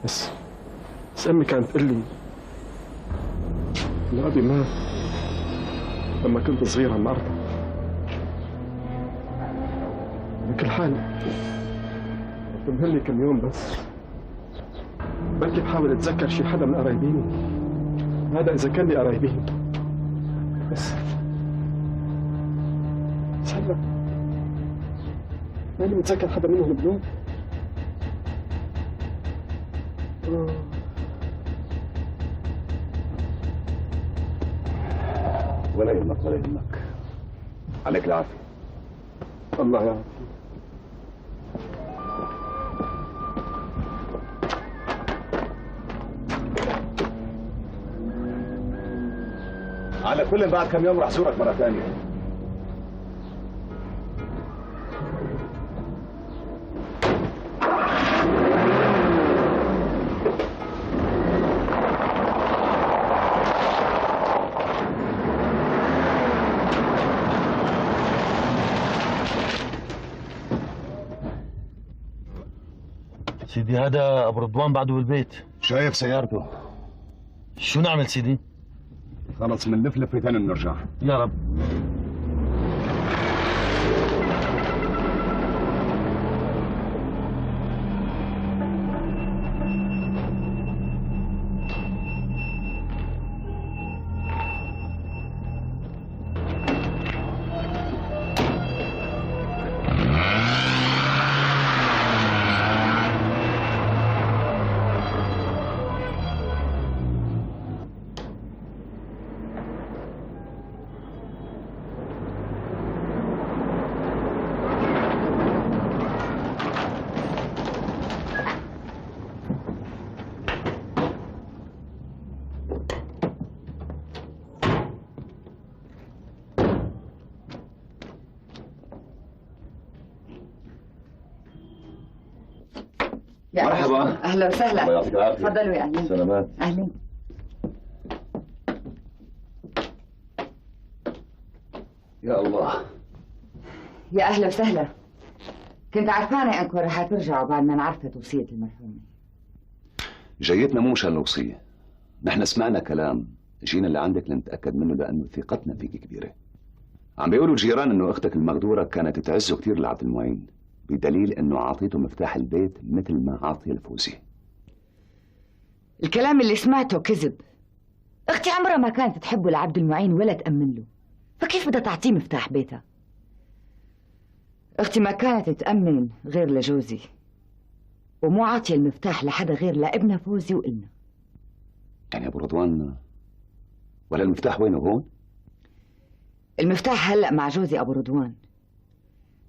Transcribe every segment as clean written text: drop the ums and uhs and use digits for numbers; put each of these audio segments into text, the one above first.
بس امي كانت تقول لي ان ابي مات لما كنت صغير عم ارضع. بكل حال بتمهلني كم يوم بس، بلكي بحاول اتذكر شي حدا من قرايبيني، هذا اذا كان لي قرايبين. بس هلا ماني متذكر حدا منهم بنوم. ولا يهمك ولا يهمك، عليك العافية. الله يعافيك. على كل بعد كم يوم راح زورك مرة ثانية. سيدي هذا ابو رضوان بعده بالبيت. شايف سيارته؟ شو نعمل سيدي؟ خلص من لفلفة ثاني بنرجع. يا رب. مرحبا. اهلا وسهلا. الله يعطيك العافية. تفضلوا يا اهلين. سلامات. اهلين. يا الله. يا اهلا وسهلا. كنت عرفانه انكم رح ترجعوا بعد ما انعرفت وصيه المرحومه. جيتنا مو مشان الوصية، نحن سمعنا كلام، جينا لعندك لنتأكد منه لأنه ثقتنا فيك كبيرة. عم بيقولوا الجيران إنه أختك المغدورة كانت تعزه كثير لعبد المعين، بدليل إنه عاطيته مفتاح البيت مثل ما عاطي الفوزي. الكلام اللي سمعته كذب. اختي عمرها ما كانت تحبه لعبد المعين ولا تأمن له، فكيف بدها تعطيه مفتاح بيتها؟ اختي ما كانت تأمن غير لجوزي، ومو عاطيه المفتاح لحدا غير لابنها فوزي وإلنا. يعني أبو رضوان ولا المفتاح وينه هون؟ المفتاح هلأ مع جوزي أبو رضوان.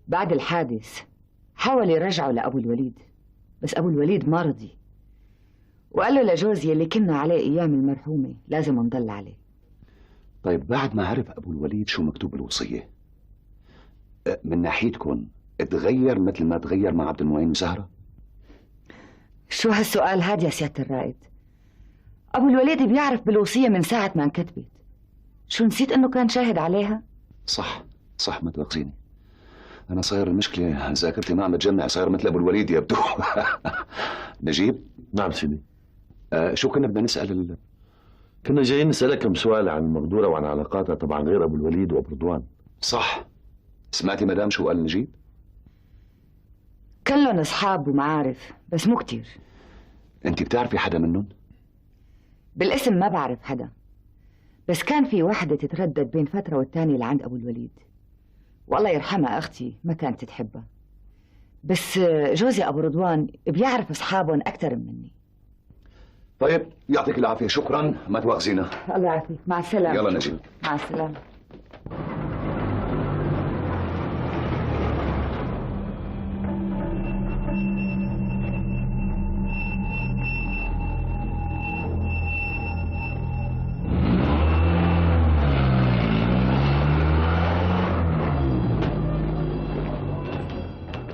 بعد الحادث حاول يرجعه لأبو الوليد، بس أبو الوليد ما رضي، وقال له لجوزي اللي كنا عليه أيام المرحومة لازم نضل عليه. طيب بعد ما عرف أبو الوليد شو مكتوب بالوصية، من ناحيتكم اتغير مثل ما تغير مع عبد المعين وزهرة؟ شو هالسؤال هاد يا سيادة الرائد؟ أبو الوليد بيعرف بالوصية من ساعة ما انكتبت. شو نسيت إنه كان شاهد عليها؟ صح ما تواخذيني. أنا صاير المشكلة ذاكرتي ما عم تجمع، صاير مثل أبو الوليد يبدو. نجيب؟ نعم سيدي. شو كنا بدنا نسأل كنا جايين نسألك كم سؤال عن المغدورة وعن علاقاتها، طبعا غير أبو الوليد وأبو رضوان. صح. سمعتي مدام شو قال نجيب؟ كلهم أصحاب ومعارف بس مو كتير. أنت بتعرفي حدا منهم؟ بالاسم ما بعرف حدا، بس كان في وحدة تتردد بين فترة والتانية لعند أبو الوليد، والله يرحمها أختي ما كانت تحبها، بس جوزي أبو رضوان بيعرف أصحابهم أكثر مني. طيب يعطيك العافية، شكرا، ما تواخذينا. الله يعافيك، مع السلامة. يلا نجيب. مع السلامة.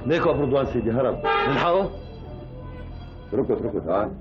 ليكو ابو رضوان سيدي هرب، نلحقه؟ اتركه تعال.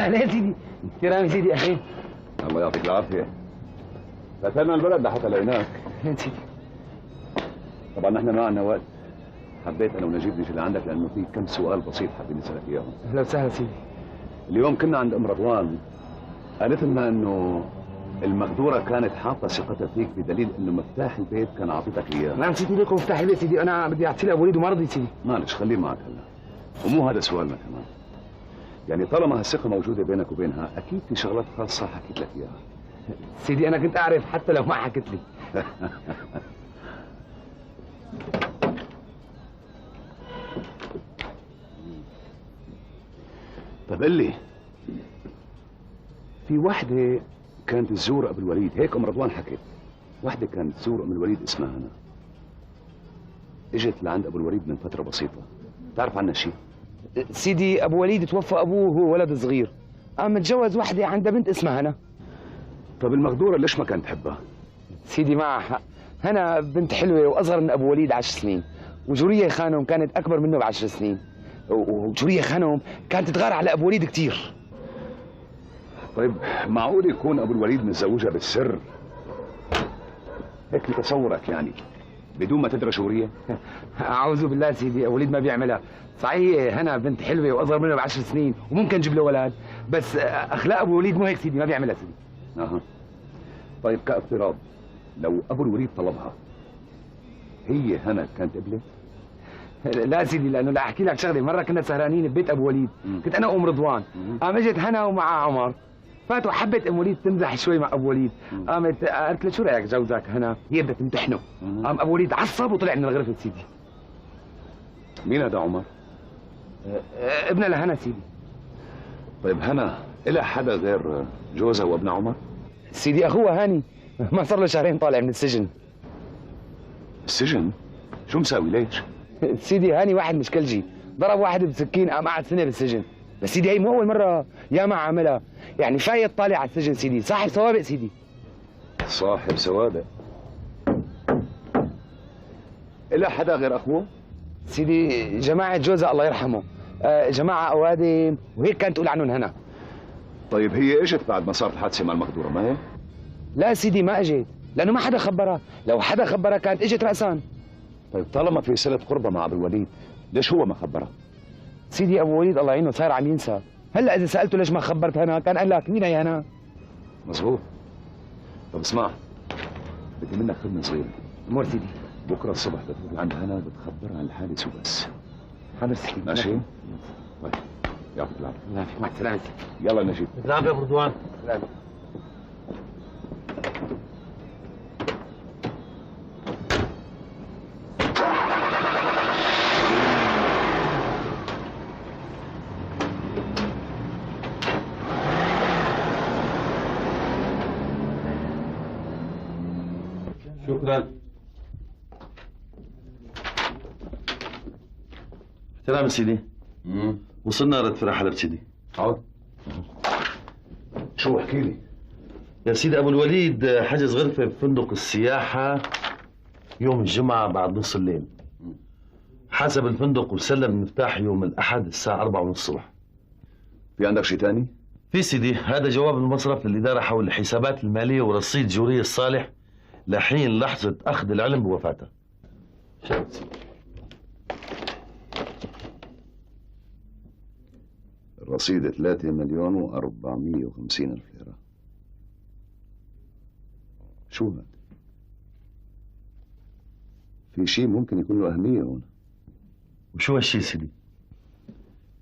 اهلا سيدي. كرامي سيدي. اهلين. الله يعطيك العافيه. فتنا البلد لحتى لقيناك. اهلين سيدي. طبعا نحن ما عندنا وقت، حبيت انا ونجيب نجي لعندك لانه في كم سؤال بسيط حابين نسالك اياهم. اهلا وسهلا سيدي. اليوم كنا عند ام رضوان، قالت لنا انه المقدوره كانت حاطه ثقتها فيك بدليل انه مفتاح البيت كان عاطيتك اياه. نعم سيدي، لكم مفتاح البيت سيدي، انا بدي اعطيه لابو وليد وما رضي سيدي. معلش خليه معك هلا، ومو هذا سؤالنا كمان. يعني طالما هالثقه موجوده بينك وبينها اكيد في شغلات خاصه حكيت لك اياها. سيدي انا كنت اعرف حتى لو ما حكت لي. طيب قل لي، في وحده كانت تزور ابو الوليد، هيك ام رضوان حكت، وحده كانت تزور ام الوليد اسمها هنا، اجت لعند ابو الوليد من فتره بسيطه، بتعرف عنها شيء؟ سيدي ابو وليد توفى ابوه وهو ولد صغير، قام متجوز وحده عندها بنت اسمها هنا. طب المقدوره ليش ما كانت تحبها؟ سيدي معها حق، هنا بنت حلوه واصغر من ابو وليد 10 سنين، وجوريه خانم كانت اكبر منه ب10 سنين، وجوريه خانم كانت تغار على ابو وليد كثير. طيب معقول يكون ابو الوليد متزوجها بالسر؟ هيك تصورك يعني بدون ما تدرى جوريه؟ اعوذ بالله سيدي، ابو وليد ما بيعملها، صحيح هنا بنت حلوه واصغر منه ب10 سنين وممكن تجيب له ولد، بس اخلاق ابو وليد مو هيك سيدي، ما بيعملها سيدي. اها. طيب كافتراض لو ابو الوليد طلبها، هي هنا كانت قبلت؟ لا سيدي، لانه لا احكي لك شغله، مره كنا سهرانين ببيت ابو وليد، كنت انا وام رضوان، قام اجت هنا ومعها عمر، فاتوا حبت ام وليد تمزح شوي مع ابو وليد، قامت قالت له شو رايك جوزك هنا؟ هي بدها تمتحنه، قام ابو وليد عصب وطلع من الغرفه سيدي. مين هذا عمر؟ ابنها لهنا سيدي. طيب هنا إلى حدا غير جوزها وابن عمر؟ سيدي اخوها هاني ما صار له شهرين طالع من السجن. السجن؟ شو مساوي ليش؟ سيدي هاني واحد مشكلجي، ضرب واحد بسكين قام قعد سنه بالسجن، بس سيدي هي مو اول مره، يا ما عملها، يعني فايت طالع على السجن سيدي، صاحب سوابق سيدي. صاحب سوابق؟ إلى حدا غير اخوه؟ سيدي جماعه جوزها الله يرحمه، جماعه اوادم وهيك كانت تقول عنهم هنا. طيب هي اجت بعد ما صارت الحادثه مع المقدوره ما هي؟ لا سيدي ما اجت، لانه ما حدا خبرها، لو حدا خبرها كانت اجت راسا. طيب طالما في صله قربة مع ابو الوليد، ليش هو ما خبرها؟ سيدي ابو وليد الله يعينه صاير عم ينسى، هلا اذا سالته ليش ما خبرت هنا كان قال لك مين هي هنا؟ مظبوط. طب اسمع، بدي منك خدمه صغيره. امور سيدي. بكره الصبح بتروح عند هنا وبتخبرها عن الحادث وبس. حاضر سيدي. ماشي؟ طيب يعطيك العافيه. العافيه، مع السلامه. يلا نجيب. العافيه يا ابو رضوان. سلام. شكرا. احترام سيدي. وصلنا رد فرح حلب سيدي. عود. شو احكي لي؟ يا سيدي ابو الوليد حجز غرفه بفندق السياحه يوم الجمعه بعد نص الليل. حاسب الفندق وسلم المفتاح يوم الاحد الساعه 4:30 الصبح. في عندك شيء ثاني؟ في سيدي، هذا جواب المصرف للاداره حول الحسابات الماليه ورصيد جوريه الصالح لحين لحظه اخذ العلم بوفاتها. شاهد سيدي. الرصيد 3,450,000 ليرة. شو هذا؟ في شيء ممكن يكون له أهمية هون. وشو هالشيء سيدي؟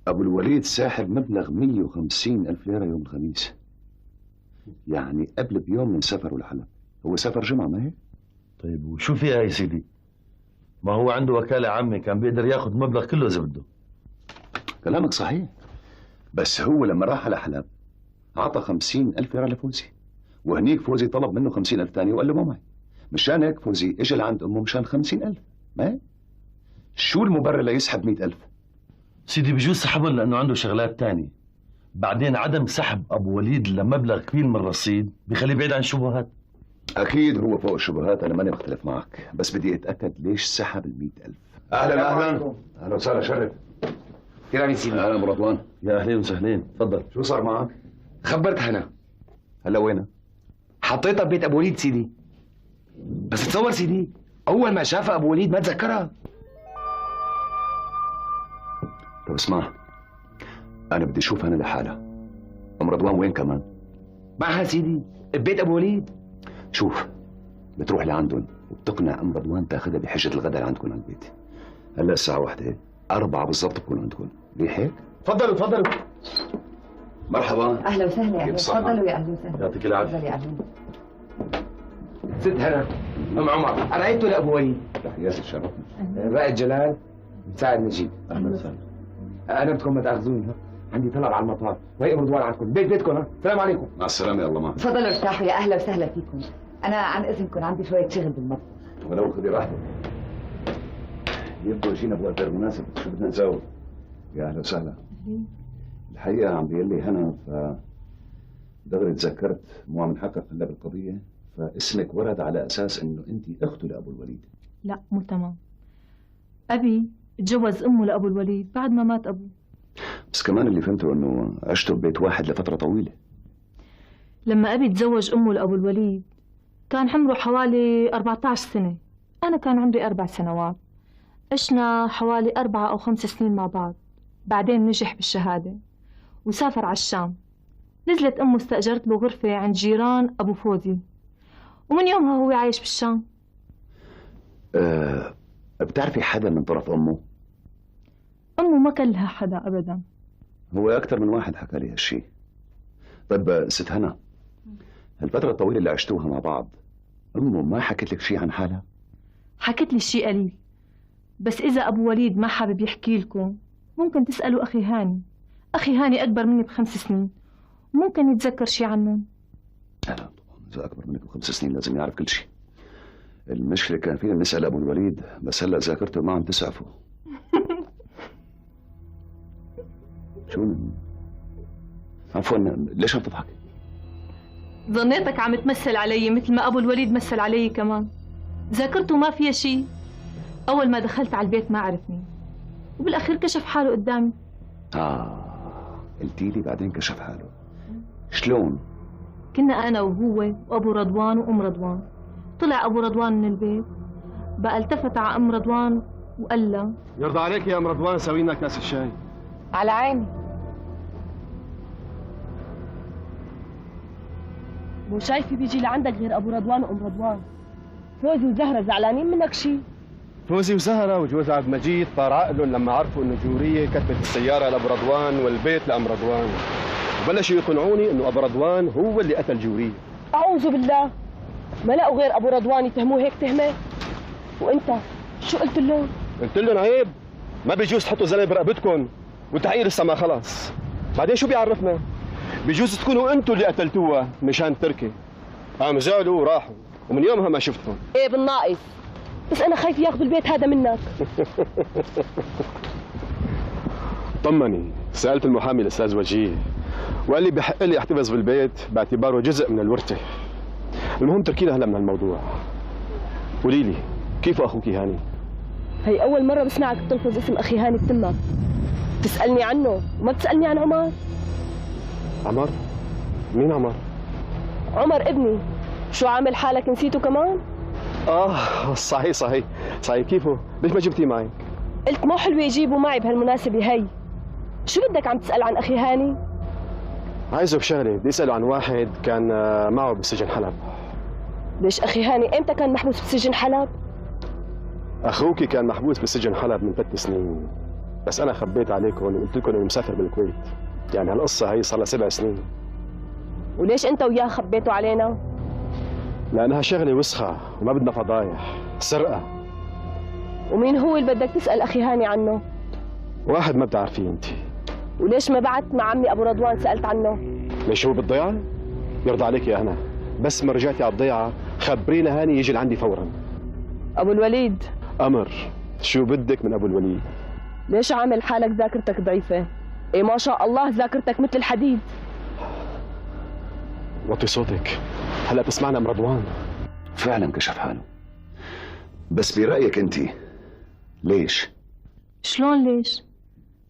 أبو الوليد ساحب مبلغ 150,000 ليرة يوم الخميس، يعني قبل بيوم من سفره لحلب. هو سافر جمعة ما هيك؟ طيب وشو فيها يا سيدي؟ ما هو عنده وكالة عامة كان بيقدر ياخذ مبلغ كله إذا بده. كلامك صحيح، بس هو لما راح على حلب أعطى 50,000 ليرة لفوزي، وهنيك فوزي طلب منه 50,000 ثانية وقال له ما معي. مشان هيك فوزي اجى لعند أمه مشان 50,000. ما هيك؟ شو المبرر ليسحب 100,000؟ سيدي بجوز سحبهم لأنه عنده شغلات تانية. بعدين عدم سحب أبو وليد لمبلغ كبير من الرصيد بيخليه بعيد عن الشبهات. أكيد هو فوق الشبهات، أنا ماني مختلف معك، بس بدي أتأكد ليش سحب 100,000. أهلا أهلا. أهلا وسهلا شرف. كرامي سيدي. اهلا ابو رضوان. يا اهلين وسهلين، تفضل. شو صار معك؟ خبرت هنا، هلا وينها؟ حطيتها ببيت ابو وليد سيدي. بس تصور سيدي، اول ما شافها ابو وليد ما تذكرها. طب اسمع، انا بدي اشوف انا لحالها. ام رضوان وين كمان؟ معها سيدي ببيت ابو وليد. شوف، بتروح لعندهم وبتقنع ام رضوان تاخذها بحجه الغداء اللي عندكم على البيت. هلا الساعه 1 4 بالضبط بكون عندكم، ليه هيك؟ تفضلوا تفضلوا. مرحبا. اهلا وسهلا يا كيف اهلا، الصحة؟ تفضلوا يا اهلا وسهلا. يعطيك العافية. تفضل يا اهلا. ست هنا، ام عمر، قريته لابو وليد. تحياتي شرفنا. رائد جلال، مساعد نجيب. اهلا وسهلا. انا بدكم ما تاخذوني، ها؟ عندي طلب على المطار، وهي ام رضوان عندكم، بيتكم. ها، السلام عليكم. مع السلامه، يا الله معك. تفضلوا ارتاحوا، يا اهلا وسهلا فيكم. انا عن اذنكم عندي شويه شغل بالمطبخ. ولو خذي راحتك. يبدو جينا بوقت غير مناسب، شو بدنا نساوي؟ يا اهلا وسهلا. الحقيقه عم بيقول لي هنا دغري تذكرت مو عم نحقق هلا بالقضيه، فاسمك ورد على اساس انه انت اخته لابو الوليد. لا مو تمام. أبي تجوز أمه لأبو الوليد بعد ما مات أبوه. بس كمان اللي فهمته انه عشتوا ببيت واحد لفتره طويله. لما أبي تزوج أمه لأبو الوليد كان عمره حوالي 14 سنة، أنا كان عمري 4 سنوات. عشنا حوالي 4 أو 5 سنين مع بعض. بعدين نجح بالشهادة وسافر على الشام. نزلت أمه استأجرت له غرفة عند جيران أبو فوزي، ومن يومها هو عايش بالشام. بتعرفي حدا من طرف امه؟ أمه ما كان لها حدا أبدا. هو اكثر من واحد حكى لي هالشيء. طيب ست هنا، هالفتره الطويله اللي عشتوها مع بعض امه ما حكت لك شيء عن حالها؟ حكت لي شيء قليل، بس إذا أبو وليد ما حابب يحكي لكم ممكن تسألوا أخي هاني. أخي هاني أكبر مني ب5 سنين، ممكن يتذكر شيء عنهم. لا طبعا، اذا اكبر منك ب5 سنين لازم يعرف كل شيء. المشكله كان فينا نسال ابو الوليد، بس هلا ذاكرته ما عم تسعفه. شو عفوا، ليش عم تضحك؟ ظنيتك عم تمثل علي مثل ما أبو الوليد مثل علي كمان. ذاكرته ما فيها شيء. أول ما دخلت على البيت ما عرفني، وبالأخير كشف حاله قدامي. قلتي لي بعدين كشف حاله. شلون؟ كنا أنا وهو وأبو رضوان وأم رضوان. طلع أبو رضوان من البيت، بقى التفت على أم رضوان وقال لها: يرضى عليك يا ام رضوان، سوي لنا كاس الشاي. على عيني. مو شايفة بيجي لعندك غير أبو رضوان وأم رضوان. فوزي وزهرة زعلانين منك شي؟ فوزي وزهرة وجوز عبد المجيد طار عقلهم لما عرفوا انه جورية كتبت السيارة لأبو رضوان والبيت لأم رضوان، وبلشوا يقنعوني انه أبو رضوان هو اللي قتل جورية. أعوذ بالله، ما لقوا غير أبو رضوان يتهموه هيك تهمة؟ وأنت شو قلت لهم؟ قلت لهم عيب، ما بيجوز تحطوا زلمة برقبتكم والتحقيق لسه ما خلص. بعدين شو بيعرفنا؟ بيجوز تكونوا انتوا اللي قتلتوها مشان تركي. قاموا زعلوا وراحوا، ومن يومها ما شفتهم. إيه بالناقص، بس أنا خايف ياخذوا البيت هذا منك. طمني، سألت المحامي الأستاذ وجيه وقال لي بحق لي احتفظ بالبيت باعتباره جزء من الورثة. المهم تركينا هلا من الموضوع. قولي لي، كيف أخوك هاني؟ هي أول مرة بسمعك تلفظ اسم أخي هاني بتمك. تسألني عنه وما بتسألني عن عمر؟ عمر؟ مين عمر؟ عمر ابني. شو عامل حالك نسيته كمان؟ صحيح كيفه؟ ليش ما جبتيه معي؟ قلت مو حلو يجيبوا معي بهالمناسبة هي. شو بدك عم تسأل عن أخي هاني؟ عايزه بشغله، بدي اساله عن واحد كان معه بسجن حلب. ليش أخي هاني إمتى كان محبوس بسجن حلب؟ اخوك كان محبوس بسجن حلب من 3 سنين، بس انا خبيت عليكم وقلت لكم انه مسافر بالكويت. يعني هالقصه هي صار لها 7 سنين. وليش أنت وياه خبيتوا علينا؟ لانها شغله وسخه وما بدنا فضايح، سرقه. ومين هو اللي بدك تسأل أخي هاني عنه؟ واحد ما بتعرفيه انت. وليش ما بعت مع عمي أبو رضوان سألت عنه؟ ليش هو بالضيعه؟ يرضى عليك يا هنا، بس ما رجعتي على الضيعه خبرينا هاني يجي لعندي فورا. أبو الوليد. امر، شو بدك من ابو الوليد؟ ليش عامل حالك ذاكرتك ضعيفة؟ إيه ما شاء الله ذاكرتك مثل الحديد. وطي صوتك، هلا بتسمعنا ام رضوان. فعلا كشف حاله، بس برأيك انت ليش؟ شلون ليش؟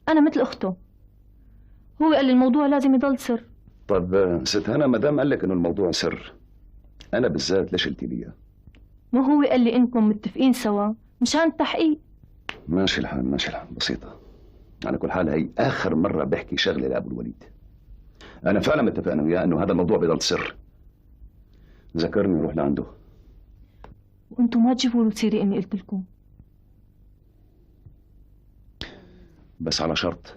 أنا مثل أخته. هو قال لي الموضوع لازم يضل سر. طب ست هنا ما دام قال لك انه الموضوع سر، انا بالذات ليش قلتي لي اياه؟ ما هو قال لي إنكم متفقين سوا مشان التحقيق. ماشي الحال ماشي الحال، بسيطة. على كل حال هي آخر مرة بحكي شغلة لأبو الوليد. أنا فعلا متفق أنا وياه إنه هذا الموضوع بيضل سر. ذكرني أروح لعنده. وأنتم ما تجيبوا له سيرة إني قلت لكم. بس على شرط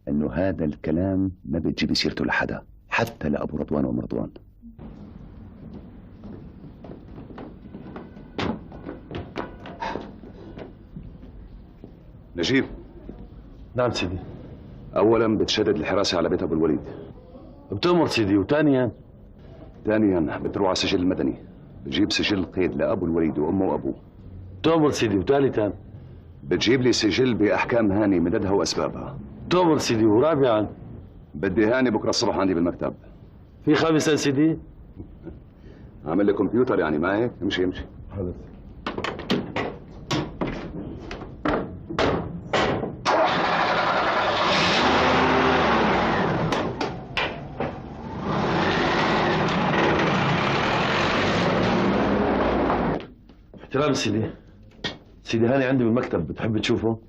إنه هذا الكلام ما بتجيبي سيرته لحدا، حتى لأبو رضوان وأم رضوان. نجيب. نعم سيدي. أولا بتشدد الحراسة على بيت أبو الوليد. بتأمر سيدي. وثانيا بتروح على السجل المدني، بتجيب سجل قيد لأبو الوليد وأمه وأبوه. بتأمر سيدي. وثالثا بتجيب لي سجل بأحكام هاني مددها وأسبابها. بتأمر سيدي. ورابعا بدي هاني بكرة الصبح عندي بالمكتب. في خامسا سيدي. عامل لي كمبيوتر يعني ما هيك؟ امشي. حاضر. احترام سيدي. سيدي هاني عندي بالمكتب، بتحب تشوفه؟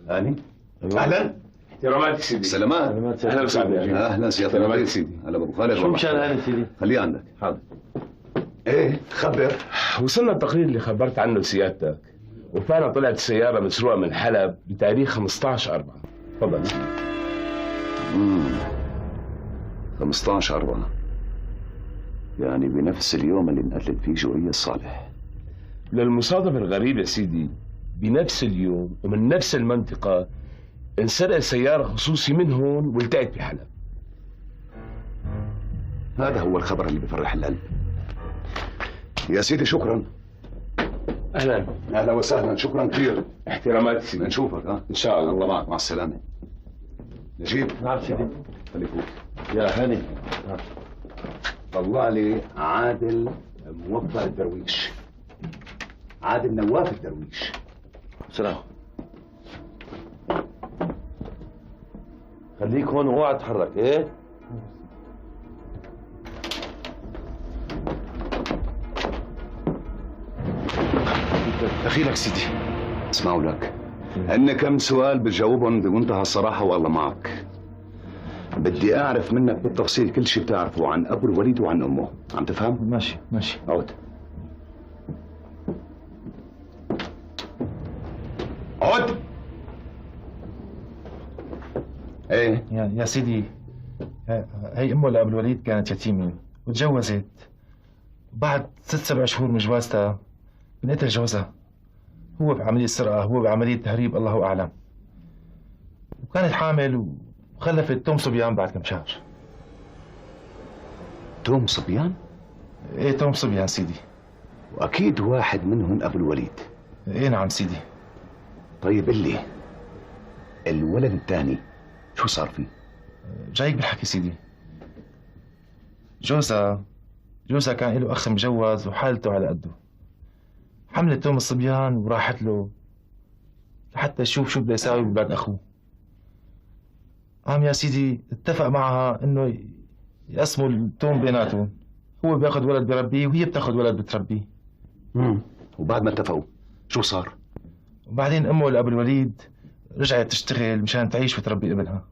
هاني؟ أيوة. اهلا. احتراماتك سيدي. سلامات. اهلا وسهلا. اهلا سيادة الرئيس سيدي. هلا ابو خالد. شو مشان هاني سيدي؟ خليه عندك. حاضر. ايه خبر. وصلنا التقرير اللي خبرت عنه سيادتك، وفعلا طلعت السيارة مسروقة من حلب بتاريخ 15/4. تفضل. 15/4 يعني بنفس اليوم اللي انقتلت فيه جوية الصالح. للمصادفة الغريبة سيدي، بنفس اليوم ومن نفس المنطقة انسرق سيارة خصوصي من هون والتقت بحلب. هذا هو الخبر اللي بفرح القلب. يا سيدي شكرا. اهلا. اهلا وسهلا، شكرا كثير. احترامات سيدي. نشوفك. ان شاء الله. الله معك، مع السلامة. نجيب. نعم سيدي. خليك فوق. يا هاني. طلع لي عادل موفق الدرويش. عادل نواف الدرويش. سلام. خليك هون واوعى تتحرك. ايه؟ دخيلك سيدي. اسمعوا لك، عندنا كم سؤال بتجاوبهم بمنتهى الصراحة والله معك. بدي أعرف منك بالتفصيل كل شيء بتعرفه عن أبو الوليد وعن أمه. عم تفهم؟ ماشي. عود. عود. ايه يا سيدي، هي امه لابو الوليد كانت يتيمه وتجوزت. بعد 6-7 شهور من جوازتها بنقتل جوزها، هو بعمليه سرقه، هو بعمليه تهريب، الله اعلم. وكانت حامل وخلفت توم صبيان بعد كم شهر. توم صبيان؟ ايه توم صبيان سيدي. واكيد واحد منهم ابو الوليد. ايه نعم سيدي. طيب قل لي الولد الثاني شو صار فيه؟ جايك بالحكي سيدي. جوزها كان له اخ مجوز وحالته على قده. حملت توم الصبيان وراحت له لحتى يشوف شو بده يساوي ببلاد اخوه. قام يا سيدي اتفق معها انه يقسموا التوم بيناتهم، هو بياخذ ولد بربيه وهي بتاخذ ولد بتربيه. وبعد ما اتفقوا شو صار؟ وبعدين امه لابو الوليد رجعت تشتغل مشان تعيش وتربي ابنها.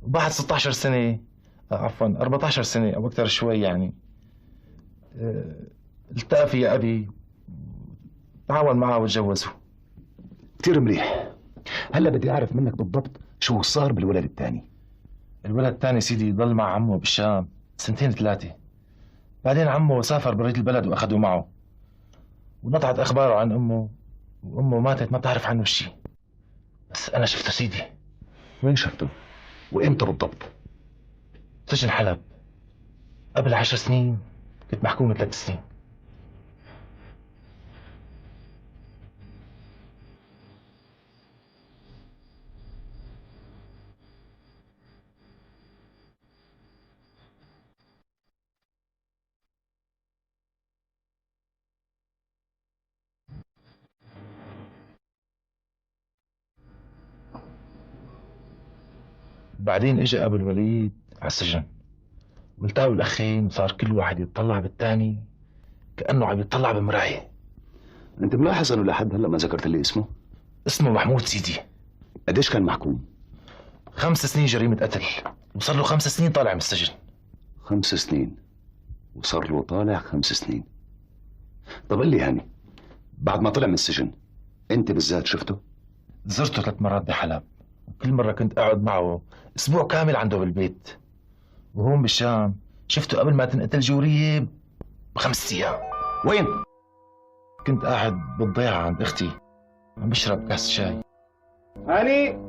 وبعد 16 سنة عفوا 14 سنة او اكثر شوي يعني التقى فيها ابي، تعاون معه وتجوزوا. كثير مليح. هلا بدي اعرف منك بالضبط شو صار بالولد الثاني. الولد الثاني سيدي ضل مع عمه بالشام 2-3 بعدين عمه سافر بريت البلد واخذه معه، ونطعت اخباره عن امه، وامه ماتت ما بتعرف عنه شيء. بس انا شفته سيدي. وين شفته؟ وامتى بالضبط؟ سجن حلب قبل 10 سنين، كنت محكوم 3 سنين. بعدين اجى ابو الوليد على السجن والتقوا الاخين وصار كل واحد يتطلع بالثاني كانه عم يتطلع بمرايه. انت ملاحظ انه لحد هلا ما ذكرت لي اسمه؟ اسمه محمود سيدي. قديش كان محكوم؟ 5 سنين جريمه قتل وصار له 5 سنين طالع من السجن. 5 سنين وصار له طالع 5 سنين. طب قل لي هاني، بعد ما طلع من السجن انت بالذات شفته؟ زرته 3 مرات بحلب وكل مره كنت اقعد معه اسبوع كامل عنده بالبيت. وهون بالشام شفته قبل ما تنقتل جوريه ب5 ايام. وين؟ كنت قاعد بالضيعه عند اختي عم بشرب كاس شاي. هاني،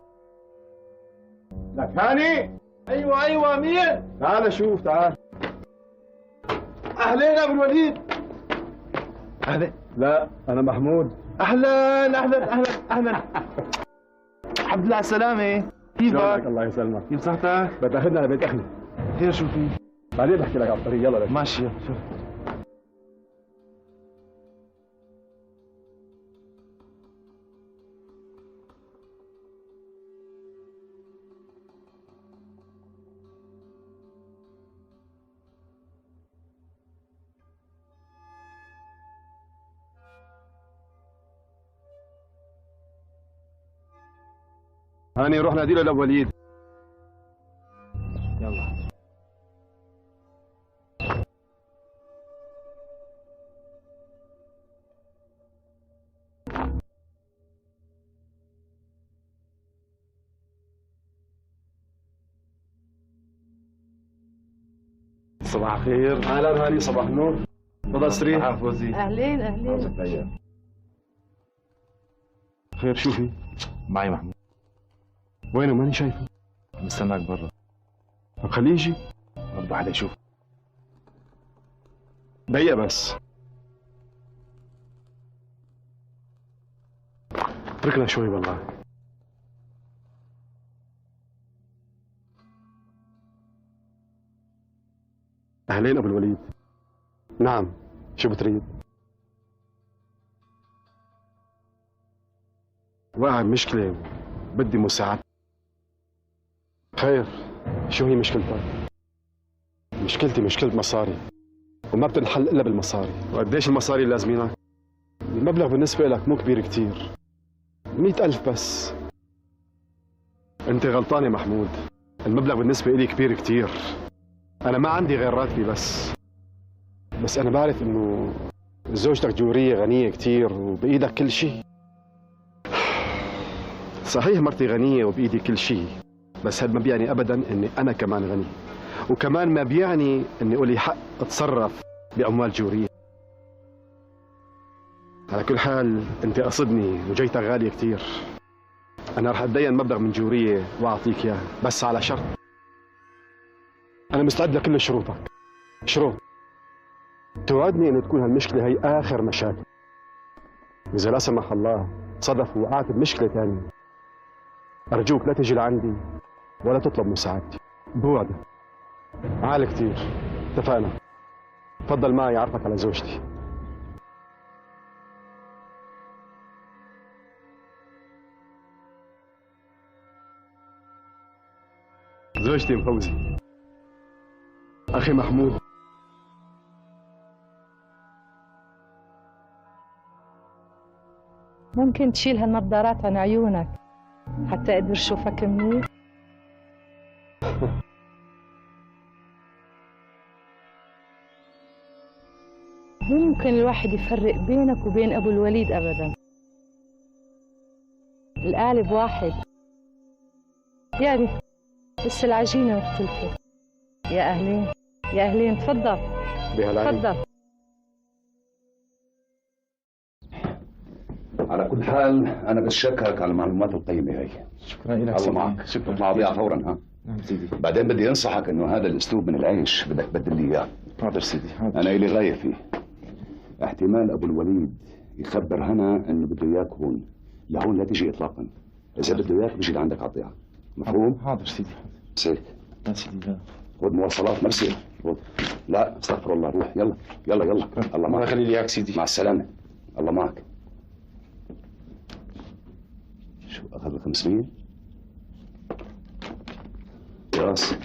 لك هاني. ايوه مين؟ تعال شوف تعال. اهلين ابو الوليد. اهلا. لا انا محمود. اهلا الحمد لله على السلامه. كيفك؟ الله يسلمك. كيف صحتك؟ بتاخذنا لبيت اهلي. خير شو في؟ بعدين بحكي لك على الطريق. يلا لك. ماشي يلا شوف. هاني روح نادي له لابو وليد. يلا. صباح الخير. اهلا هاني، صباح النور. تفضل استريح. فوزي. اهلين. خير شو في؟ معي محمود. وينه؟ ماني شايفه. مستناك برا. طب خليه يجي. برضه حدا يشوف. دقيقة بس. اتركنا شوي والله. أهلين أبو الوليد. نعم، شو بتريد؟ واقع بمشكلة بدي مساعدة. خير، شو هي مشكلتك؟ مشكلتي مشكلة مصاري، وما بتنحل إلا بالمصاري. وقديش المصاري اللي لازمينك؟ المبلغ بالنسبة لك مو كبير كتير، 100,000 بس. أنت غلطان يا محمود، المبلغ بالنسبة إلي كبير كتير. أنا ما عندي غير راتبي بس أنا بعرف إنه زوجتك جورية غنية كتير وبإيدك كل شيء. صحيح مرتي غنية وبإيدي كل شيء، بس هذا ما بيعني أبداً إني أنا كمان غني، وكمان ما بيعني إني أولي حق أتصرف بأموال جورية. على كل حال أنت قصدني وجيتك غالية كتير. أنا رح أتدين مبلغ من جورية وأعطيك إياه، بس على شرط. أنا مستعد لكل شروطك. شروط توعدني إنه تكون هالمشكلة هي آخر مشاكل. إذا لا سمح الله صدف ووقعت بمشكلة ثانية، أرجوك لا تجي لعندي ولا تطلب مساعدتي. بوعدك. عال كتير. اتفقنا. تفضل معي أعرفك على زوجتي. زوجتي مفوزي. أخي محمود. ممكن تشيل هالنظارات عن عيونك حتى اقدر اشوفك منيح؟ مو ممكن الواحد يفرق بينك وبين ابو الوليد ابدا. القالب واحد، يعني بس العجينه مختلفه. يا اهلين يا اهلين، تفضل تفضل. على كل حال انا بشكرك على المعلومات القيمه هي. شكرا لك. الله معك. شكرا. معطيها فورا. ها نعم سيدي. بعدين بدي انصحك انه هذا الاسلوب من العيش بدك تبدل لي اياه. حاضر سيدي حاضر. انا الي غايه فيه. احتمال ابو الوليد يخبر هنا انه بده اياك هون، لهون لا تجي اطلاقا. اذا بده اياك بيجي لعندك على الضيعه. مفهوم؟ حاضر سيدي. سيك. لا سيدي لا. خذ مواصلات مرسي. لا استغفر الله، روح. يلا يلا يلا. الله معك. الله يخلي لي اياك سيدي. مع السلامه. الله معك. شو اخذ 500؟ فراس،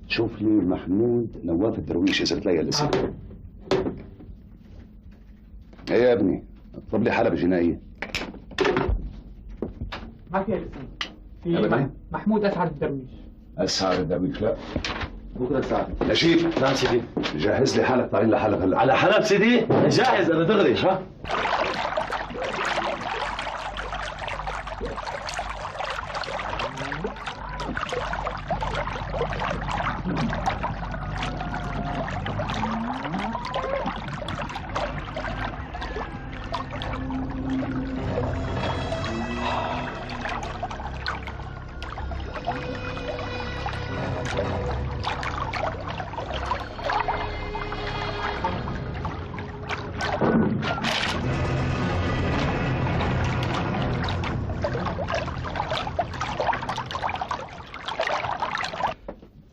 شوف لي محمود نواف الدرويش اذا بتلاقي لسه. ايه يا ابني، اطلب لي حلبة جنائية. ما فيها لسه. أبداً؟ في محمود اسعد الدرويش. اسعد الدرويش؟ لا بكره الساعه. نجيب. نعم سيدي. جهز لي حالك، طالعين لحلب هلا. على حلب سيدي؟ جاهز انا دغري. ها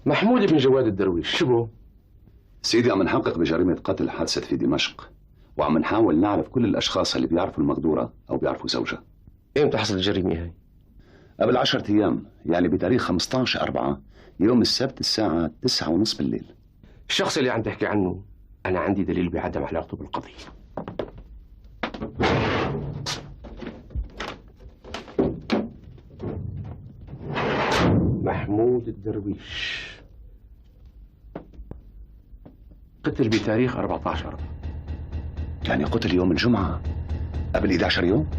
محمود بن جواد الدرويش شو بو؟ سيدي عم نحقق بجريمة قتل حادثت في دمشق، وعم نحاول نعرف كل الأشخاص اللي بيعرفوا المقدورة أو بيعرفوا زوجها. ايمتى حصلت الجريمة هاي؟ قبل 10 أيام، يعني بتاريخ 15/4 يوم السبت الساعة 9:30 بالليل. الشخص اللي عم تحكي عنه أنا عندي دليل بعدم علاقته بالقضية. محمود الدرويش قتل بتاريخ 14/4. يعني قتل يوم الجمعة قبل 11 يوم؟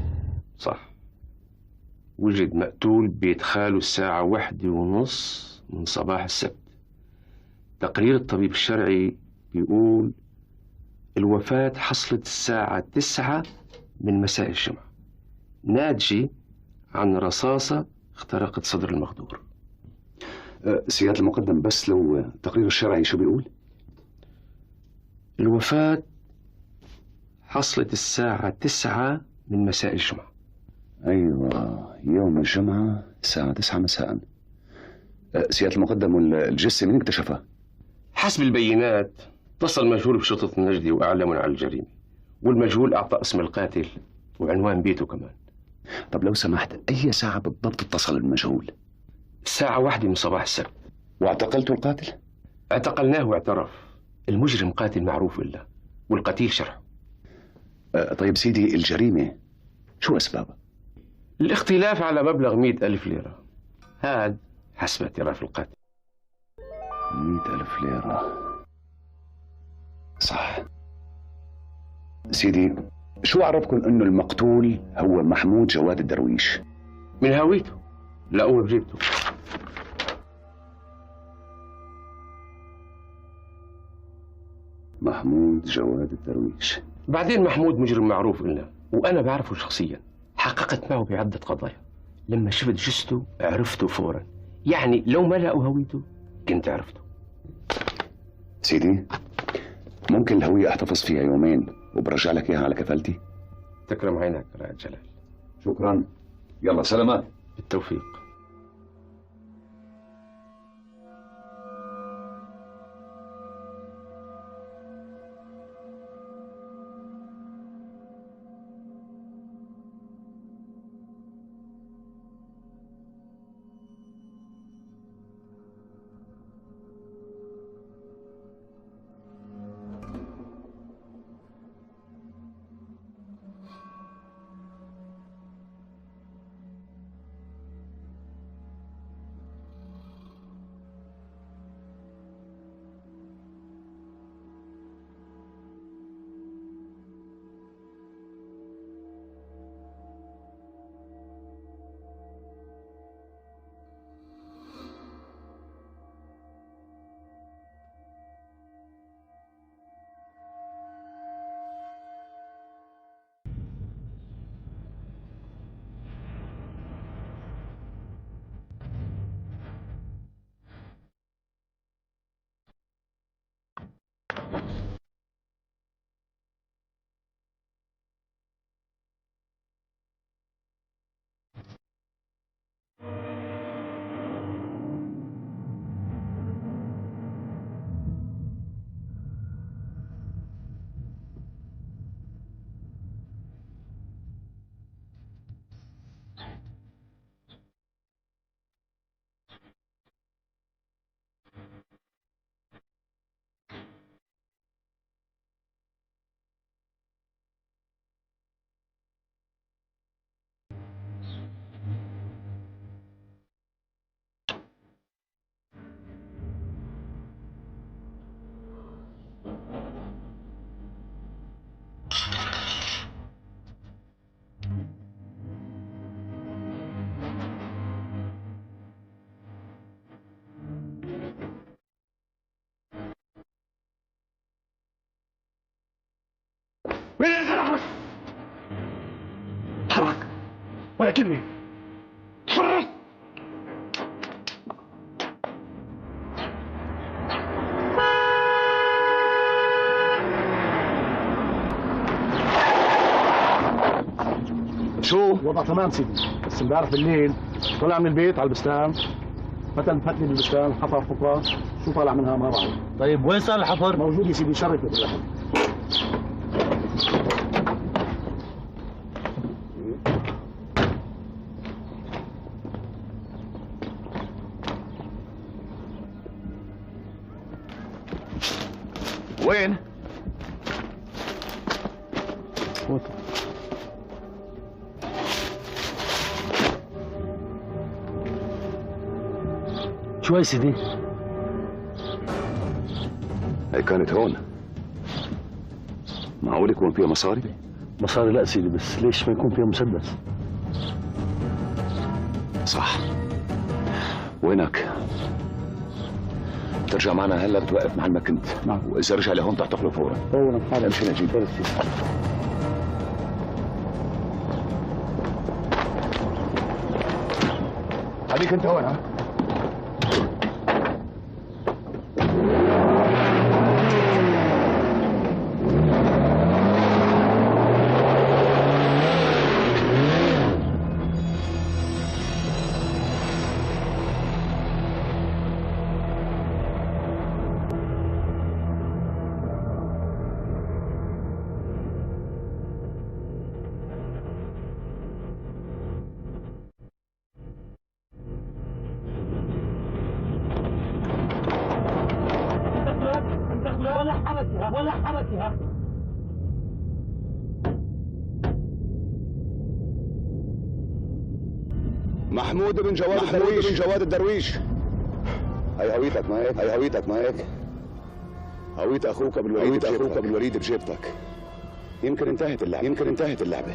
صح. وجد مقتول ببيت خاله الساعة 1:30 من صباح السبت. تقرير الطبيب الشرعي بيقول الوفاة حصلت الساعة 9 من مساء الجمعة، ناتجة عن رصاصة اخترقت صدر المغدور. سيادة المقدم، بس لو التقرير الشرعي شو بيقول؟ الوفاة حصلت الساعة 9 من مساء الجمعة. أيوة، يوم الجمعة الساعة 9 مساء. سيادة المقدم، والجثة مين اكتشفها؟ حسب البينات اتصل مجهول بشرطة النجدي وأعلمنا عن الجريمة، والمجهول أعطى اسم القاتل وعنوان بيته كمان. طب لو سمحت، أي ساعة بالضبط اتصل المجهول؟ الساعة 1 من صباح السبت. واعتقلتوا القاتل؟ اعتقلناه واعترف. المجرم قاتل معروف إلا، والقتيل شرحه. طيب سيدي، الجريمة شو أسبابها؟ الاختلاف على مبلغ 100,000 ليرة، هاد حسب اعتراف القاتل. 100,000 ليرة، صح. سيدي، شو عرفكم انه المقتول هو محمود جواد الدرويش؟ من هويته، لقوه بجيبته. محمود جواد الدرويش. بعدين محمود مجرم معروف إلنا، وأنا بعرفه شخصيا، حققت معه بعدة قضايا. لما شفت جثته عرفته فورا، يعني لو ما لقوا هويته كنت عرفته. سيدي، ممكن الهوية احتفظ فيها يومين وبرجع لك اياها على كفالتي؟ تكرم عينك رائد جلال. شكرا، يلا سلامات. بالتوفيق. وين الزلمه؟ تحرك ولا كلمه. تحرك. شو؟ الوضع تمام سيدي، بس امبارح بالليل طلع من البيت على البستان، فتن فتني بالبستان، حفر حفرة، شو طالع منها ما بعرف. طيب وين صار الحفر؟ موجود يا سيدي، شرك بالله. وين؟ شو هي سيدي؟ هي كانت هون. معقول يكون فيها مصاري؟ مصاري لا سيدي، بس ليش ما يكون فيها مسدس؟ صح. وينك؟ ترجع معنا هلا، بتوقف محل ما كنت. نعم. واذا رجع لهون تعتقله فورا. فورا حاضر. امشي نجيب. خليك انت هون. ها؟ ولا حركها. محمود بن جواد الدرويش. هي هويتك ما هيك؟ هويت اخوك ابو الوليد بجيبتك. يمكن انتهت اللعبه.